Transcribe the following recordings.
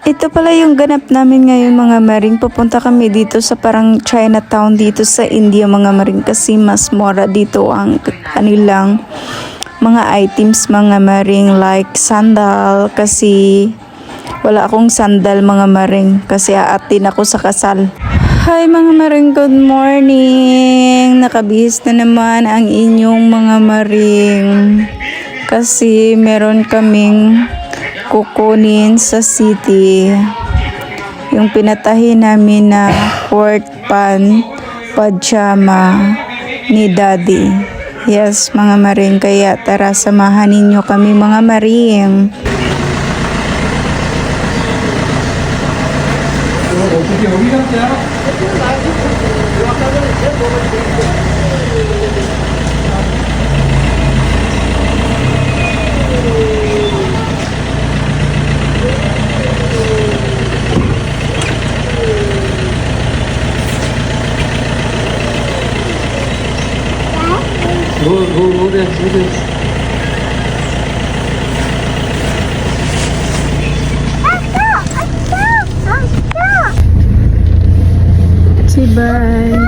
Ito pala yung ganap namin ngayon mga maring. Pupunta kami dito sa parang Chinatown dito sa India mga maring kasi mas mura dito ang kanilang mga items mga maring like sandal kasi wala akong sandal mga maring kasi aatin ako sa kasal. Hi mga maring, good morning! Nakabihis na naman ang inyong mga maring kasi meron kaming kukunin sa city yung pinatahin namin na court pajama ni daddy. Yes mga maring, kaya tara samahan ninyo kami mga maring. Go there, go there. Say bye.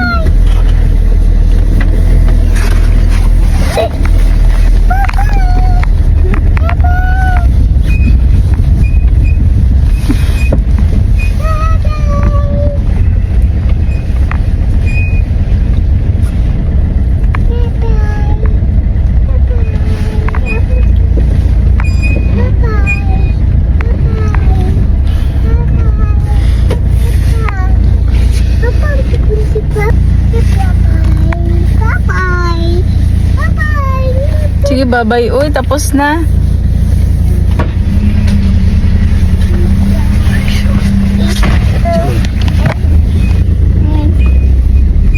Sige, bye-bye. Uy, tapos na.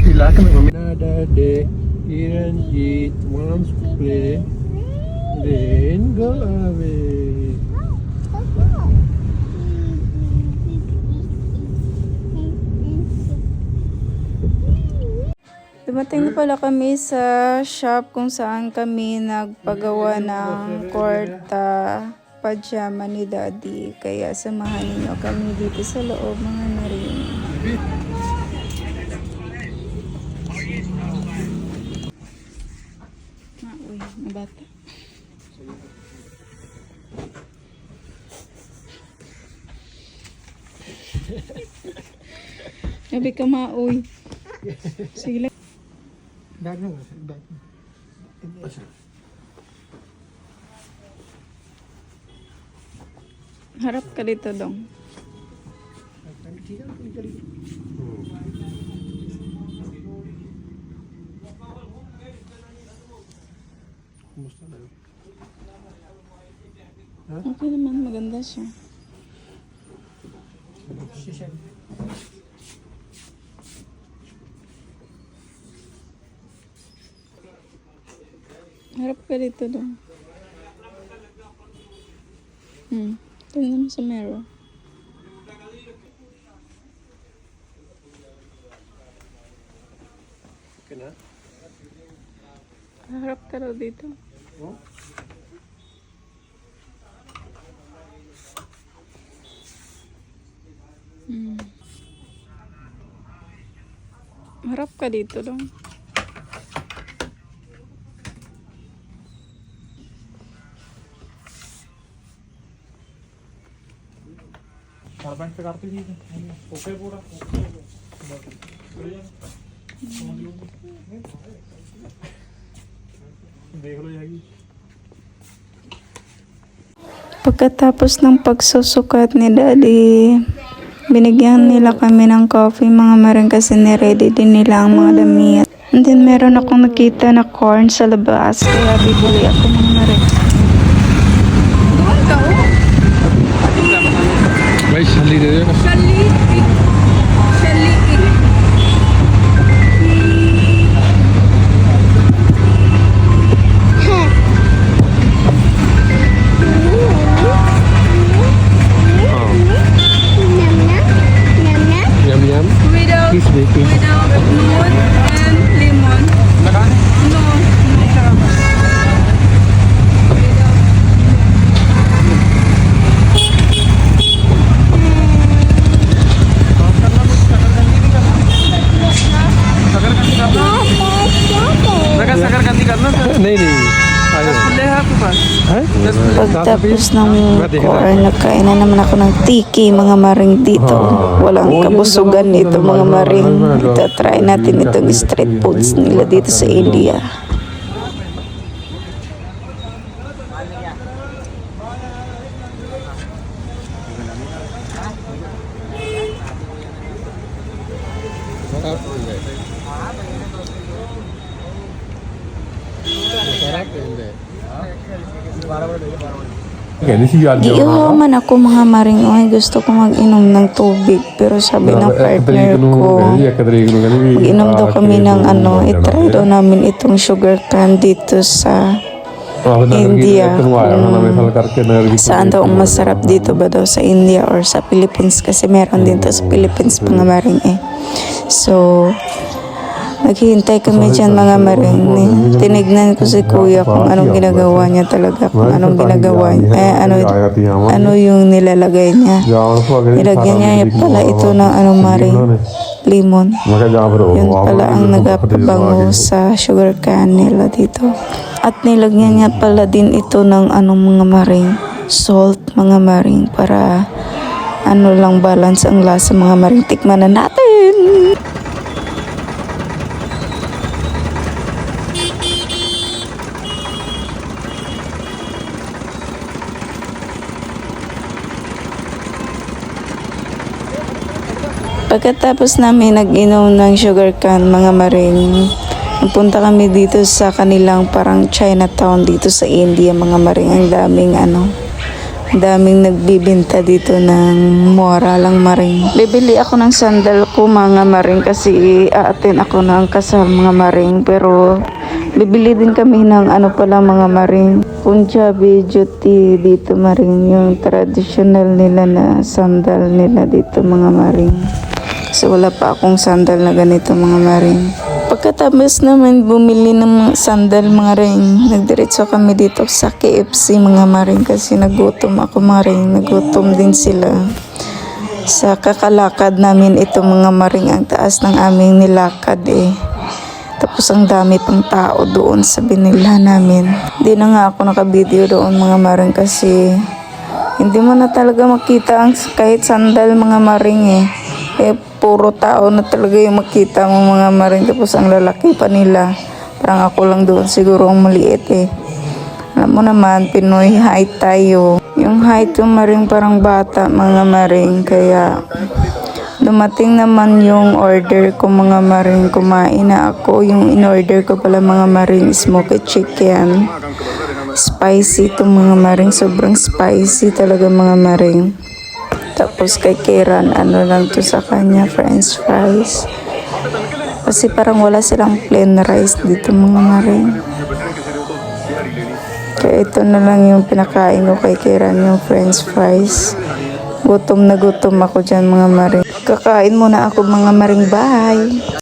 Sila kami maminada de Iranjit mom's play then go away. Dumating na pala kami sa shop kung saan kami nagpagawa ng kurta pajama ni daddy. Kaya samahan ninyo kami dito sa loob mga narin. Uy, nabata. Sabi ka mauy. Sige lang. Bag na, bag. Harap ka dito dong. Kumusta na? Okay naman, maganda siya. Harap ka dito dong. Tingnan mo sa mirror. Okay na? Harap ka daw dito. Oh? Harap ka dito dong. Harapan sa karto dito. Okay pura. Pagkatapos ng pagsusukat ni daddy, binigyan nila kami ng coffee mga maring kasi niready din nila ang mga damit. And then meron akong nakita na corn sa labas kaya bibili ako mga maring. Doon ka oh! Vai salir de Dios. Shaliki! Shaliki! Yum yum. Without Kiss baby. noon and lemon. No. Tapos ng core, nagkain na naman ako ng tiki mga maring dito. Walang kabusugan nito mga maring. Itatry natin itong street foods nila dito sa India. Giiwaman ako mga maring, oy, gusto ko mag-inom ng tubig. Pero sabi ng partner ko, mag-inom daw kami ng itry daw namin itong sugar cane dito sa India. Saan daw ang masarap dito ba daw sa India or sa Philippines? Kasi meron din to sa Philippines mga maring eh. So, naghihintay kami dyan mga maring. Tinignan ko si kuya kung anong ginagawa niya talaga. Kung anong ginagawa niya. Ano yung nilalagay niya. Nilagyan niya pala ito ng maring lemon. Yun pala ang nagapabango sa sugar cane nila dito. At nilagyan niya pala din ito ng mga maring salt mga maring para lang balance ang lasa mga maring. Tikman na natin! Pagkatapos namin nag-inom ng sugar cane mga maring, napunta kami dito sa kanilang parang Chinatown dito sa India mga maring. Ang daming nagbibinta dito ng mura lang maring. Bibili ako ng sandal ko mga maring kasi aatin ako ng kasal mga maring. Pero bibili din kami ng pala mga maring, Punjabi juti dito maring, yung traditional nila na sandal nila dito mga maring. So wala pa akong sandal na ganito mga maring. Pagkatapos naman bumili ng mga sandal mga ring, nagdiretso kami dito sa KFC mga maring kasi nagutom ako maring. Nagutom din sila. Sa kakalakad namin ito mga maring, ang taas ng aming nilakad eh. Tapos ang dami pang tao doon sa binila namin. Hindi na nga ako naka-video doon mga maring kasi hindi mo na talaga makita ang kahit sandal mga maring eh. Puro tao na talaga yung makita mo mga maring. Tapos ang lalaki pa nila. Parang ako lang doon siguro ang maliit eh. Alam mo naman, Pinoy height tayo. Yung height yung maring parang bata mga maring. Kaya dumating naman yung order ko mga maring. Kumain na ako. Yung in-order ko pala mga maring, smoked chicken. Spicy itong mga maring. Sobrang spicy talaga mga maring. Tapos kay Kiran, lang to sa kanya, french fries. Kasi parang wala silang plain rice dito mga maring. Kaya ito na lang yung pinakain ko kay Kiran, yung french fries. Gutom na gutom ako dyan mga maring. Kakain muna ako mga maring, bye!